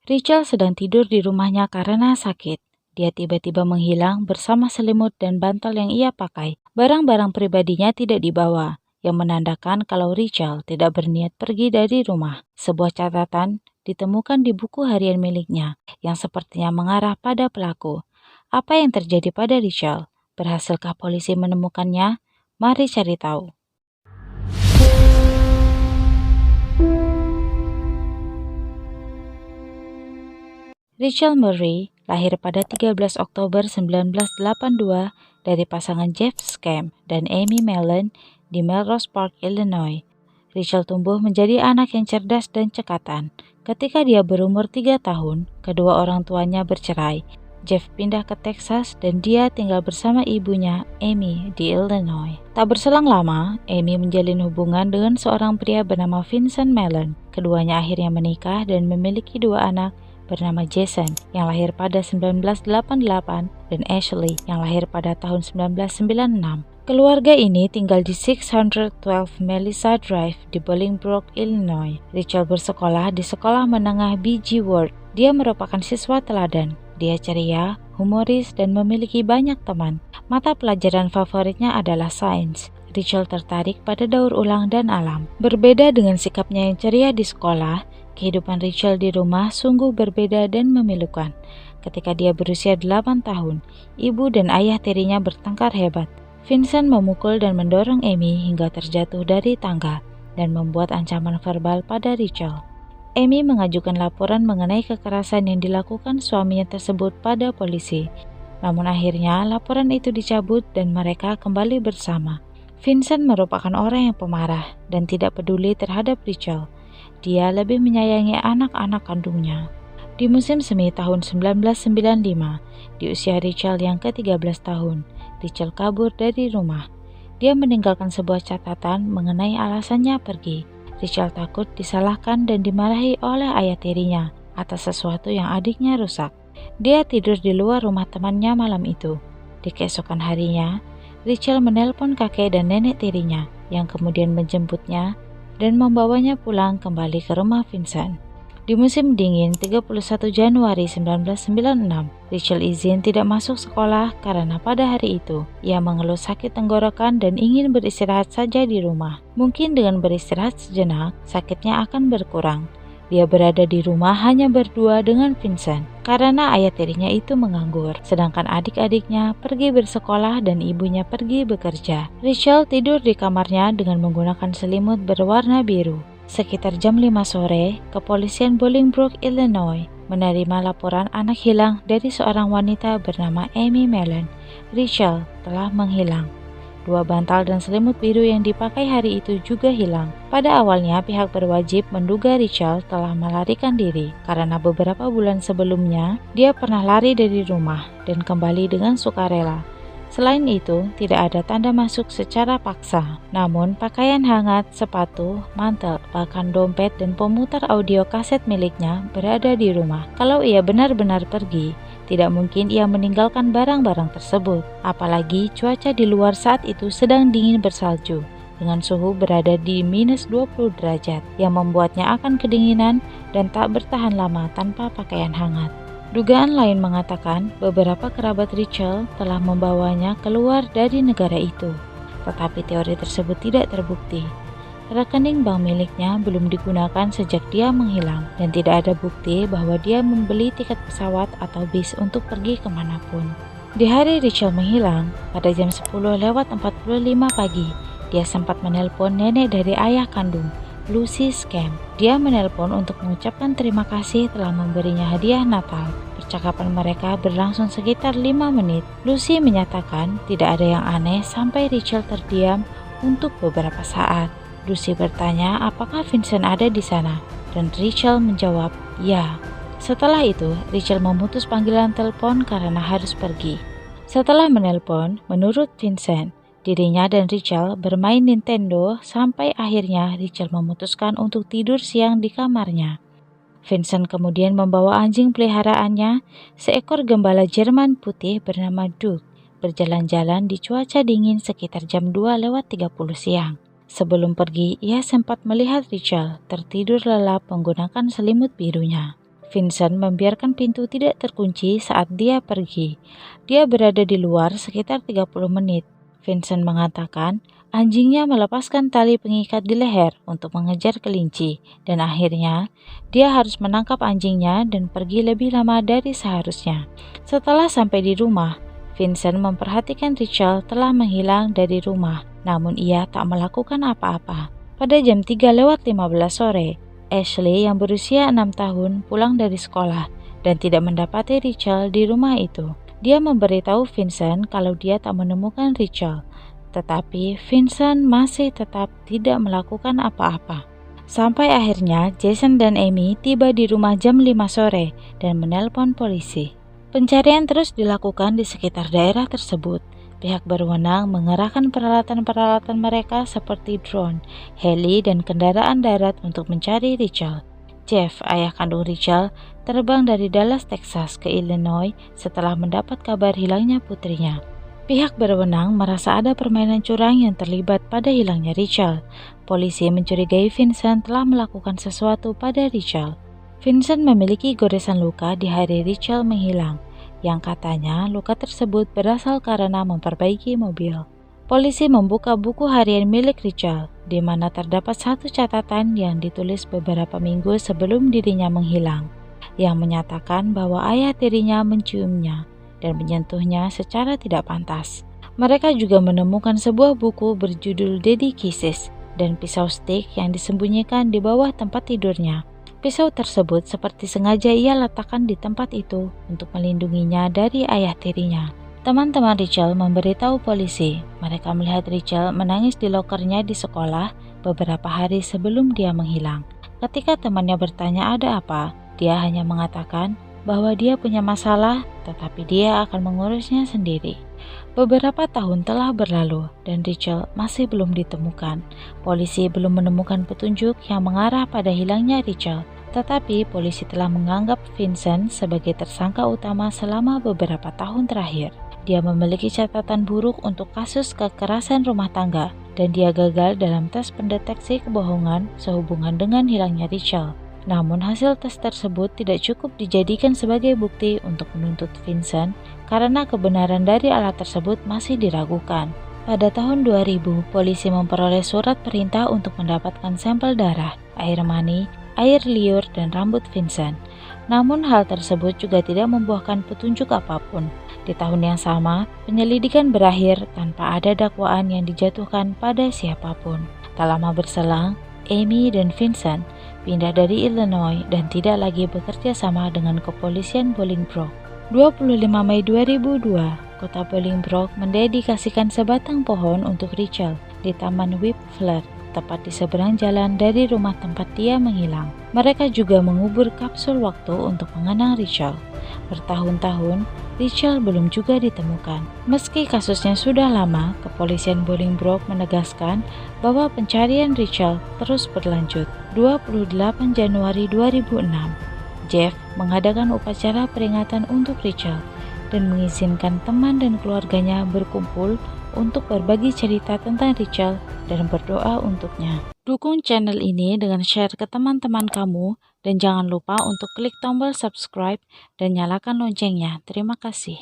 Rachel sedang tidur di rumahnya karena sakit. Dia tiba-tiba menghilang bersama selimut dan bantal yang ia pakai. Barang-barang pribadinya tidak dibawa, yang menandakan kalau Rachel tidak berniat pergi dari rumah. Sebuah catatan ditemukan di buku harian miliknya yang sepertinya mengarah pada pelaku. Apa yang terjadi pada Rachel? Berhasilkah polisi menemukannya? Mari cari tahu. Rachel Murray lahir pada 13 Oktober 1982 dari pasangan Jeff Scam dan Amy Mellon di Melrose Park, Illinois. Rachel tumbuh menjadi anak yang cerdas dan cekatan. Ketika dia berumur 3 tahun, kedua orang tuanya bercerai. Jeff pindah ke Texas dan dia tinggal bersama ibunya, Amy, di Illinois. Tak berselang lama, Amy menjalin hubungan dengan seorang pria bernama Vincent Mellon. Keduanya akhirnya menikah dan memiliki 2 anak bernama Jason yang lahir pada 1988 dan Ashley yang lahir pada tahun 1996. Keluarga ini tinggal di 612 Melissa Drive di Bolingbrook, Illinois. Rachel bersekolah di sekolah menengah B.G. Ward. Dia merupakan siswa teladan. Dia ceria, humoris, dan memiliki banyak teman. Mata pelajaran favoritnya adalah sains. Rachel tertarik pada daur ulang dan alam. Berbeda dengan sikapnya yang ceria di sekolah, kehidupan Rachel di rumah sungguh berbeda dan memilukan. Ketika dia berusia 8 tahun, ibu dan ayah tirinya bertengkar hebat. Vincent memukul dan mendorong Amy hingga terjatuh dari tangga dan membuat ancaman verbal pada Rachel. Amy mengajukan laporan mengenai kekerasan yang dilakukan suaminya tersebut pada polisi. Namun akhirnya laporan itu dicabut dan mereka kembali bersama. Vincent merupakan orang yang pemarah dan tidak peduli terhadap Rachel. Dia lebih menyayangi anak-anak kandungnya. Di musim semi tahun 1995, di usia Rachel yang ke-13 tahun, Rachel kabur dari rumah. Dia meninggalkan sebuah catatan mengenai alasannya pergi. Rachel takut disalahkan dan dimarahi oleh ayah tirinya atas sesuatu yang adiknya rusak. Dia tidur di luar rumah temannya malam itu. Di keesokan harinya, Rachel menelpon kakek dan nenek tirinya yang kemudian menjemputnya dan membawanya pulang kembali ke rumah Vincent. Di musim dingin 31 Januari 1996, Rachel izin tidak masuk sekolah karena pada hari itu ia mengeluh sakit tenggorokan dan ingin beristirahat saja di rumah. Mungkin dengan beristirahat sejenak, sakitnya akan berkurang. Dia berada di rumah hanya berdua dengan Vincent karena ayah tirinya itu menganggur, sedangkan adik-adiknya pergi bersekolah dan ibunya pergi bekerja. Rachel tidur di kamarnya dengan menggunakan selimut berwarna biru. Sekitar jam 5 sore, kepolisian Bolingbrook, Illinois menerima laporan anak hilang dari seorang wanita bernama Amy Mellon. Rachel telah menghilang. 2 bantal dan selimut biru yang dipakai hari itu juga hilang. Pada awalnya pihak berwajib menduga Rachel telah melarikan diri karena beberapa bulan sebelumnya dia pernah lari dari rumah dan kembali dengan sukarela. Selain itu, tidak ada tanda masuk secara paksa. Namun, pakaian hangat, sepatu, mantel, bahkan dompet dan pemutar audio kaset miliknya berada di rumah. Kalau ia benar-benar pergi, tidak mungkin ia meninggalkan barang-barang tersebut. Apalagi cuaca di luar saat itu sedang dingin bersalju, dengan suhu berada di minus 20 derajat, yang membuatnya akan kedinginan dan tak bertahan lama tanpa pakaian hangat. Dugaan lain mengatakan beberapa kerabat Rachel telah membawanya keluar dari negara itu, tetapi teori tersebut tidak terbukti. Rekening bank miliknya belum digunakan sejak dia menghilang, dan tidak ada bukti bahwa dia membeli tiket pesawat atau bis untuk pergi kemanapun. Di hari Rachel menghilang, pada jam 10:45 pagi, dia sempat menelpon nenek dari ayah kandung, Lucy Scam. Dia menelpon untuk mengucapkan terima kasih telah memberinya hadiah Natal. Percakapan mereka berlangsung sekitar 5 menit. Lucy menyatakan tidak ada yang aneh sampai Rachel terdiam untuk beberapa saat. Lucy bertanya apakah Vincent ada di sana, dan Rachel menjawab, ya. Setelah itu, Rachel memutus panggilan telepon karena harus pergi. Setelah menelpon, menurut Vincent, dirinya dan Rachel bermain Nintendo sampai akhirnya Rachel memutuskan untuk tidur siang di kamarnya. Vincent kemudian membawa anjing peliharaannya, seekor gembala Jerman putih bernama Duke, berjalan-jalan di cuaca dingin sekitar jam 2:30 siang. Sebelum pergi, ia sempat melihat Rachel tertidur lelap menggunakan selimut birunya. Vincent membiarkan pintu tidak terkunci saat dia pergi. Dia berada di luar sekitar 30 menit. Vincent mengatakan anjingnya melepaskan tali pengikat di leher untuk mengejar kelinci, dan akhirnya dia harus menangkap anjingnya dan pergi lebih lama dari seharusnya. Setelah sampai di rumah, Vincent memperhatikan Rachel telah menghilang dari rumah, namun ia tak melakukan apa-apa. Pada jam 3:15 sore, Ashley yang berusia 6 tahun pulang dari sekolah dan tidak mendapati Rachel di rumah itu. Dia memberitahu Vincent kalau dia tak menemukan Rachel, tetapi Vincent masih tetap tidak melakukan apa-apa. Sampai akhirnya Jason dan Amy tiba di rumah jam 5 sore dan menelpon polisi. Pencarian terus dilakukan di sekitar daerah tersebut. Pihak berwenang mengerahkan peralatan-peralatan mereka seperti drone, heli, dan kendaraan darat untuk mencari Rachel. Jeff, ayah kandung Rachel, terbang dari Dallas, Texas ke Illinois setelah mendapat kabar hilangnya putrinya. Pihak berwenang merasa ada permainan curang yang terlibat pada hilangnya Rachel. Polisi mencurigai Vincent telah melakukan sesuatu pada Rachel. Vincent memiliki goresan luka di hari Rachel menghilang, yang katanya luka tersebut berasal karena memperbaiki mobil. Polisi membuka buku harian milik Rachel, di mana terdapat satu catatan yang ditulis beberapa minggu sebelum dirinya menghilang, yang menyatakan bahwa ayah tirinya menciumnya dan menyentuhnya secara tidak pantas. Mereka juga menemukan sebuah buku berjudul Daddy Kisses dan pisau stik yang disembunyikan di bawah tempat tidurnya. Pisau tersebut seperti sengaja ia letakkan di tempat itu untuk melindunginya dari ayah tirinya. Teman-teman Rachel memberitahu polisi mereka melihat Rachel menangis di lokernya di sekolah beberapa hari sebelum dia menghilang. Ketika temannya bertanya ada apa, dia hanya mengatakan bahwa dia punya masalah tetapi dia akan mengurusnya sendiri. Beberapa tahun telah berlalu dan Rachel masih belum ditemukan. Polisi belum menemukan petunjuk yang mengarah pada hilangnya Rachel. Tetapi polisi telah menganggap Vincent sebagai tersangka utama selama beberapa tahun terakhir. Dia memiliki catatan buruk untuk kasus kekerasan rumah tangga dan dia gagal dalam tes pendeteksi kebohongan sehubungan dengan hilangnya Rachel. Namun hasil tes tersebut tidak cukup dijadikan sebagai bukti untuk menuntut Vincent karena kebenaran dari alat tersebut masih diragukan. Pada tahun 2000, polisi memperoleh surat perintah untuk mendapatkan sampel darah, air mani, air liur, dan rambut Vincent. Namun hal tersebut juga tidak membuahkan petunjuk apapun. Di tahun yang sama, penyelidikan berakhir tanpa ada dakwaan yang dijatuhkan pada siapapun. Tak lama berselang, Amy dan Vincent pindah dari Illinois dan tidak lagi bekerja sama dengan kepolisian Bolingbrook. 25 Mei 2002, kota Bolingbrook mendedikasikan sebatang pohon untuk Rachel di Taman Whipfler, tepat di seberang jalan dari rumah tempat dia menghilang. Mereka juga mengubur kapsul waktu untuk mengenang Rachel. Bertahun-tahun, Rachel belum juga ditemukan. Meski kasusnya sudah lama, kepolisian Bolingbrook menegaskan bahwa pencarian Rachel terus berlanjut. 28 Januari 2006, Jeff mengadakan upacara peringatan untuk Rachel dan mengizinkan teman dan keluarganya berkumpul untuk berbagi cerita tentang Rachel dan berdoa untuknya. Dukung channel ini dengan share ke teman-teman kamu dan jangan lupa untuk klik tombol subscribe dan nyalakan loncengnya. Terima kasih.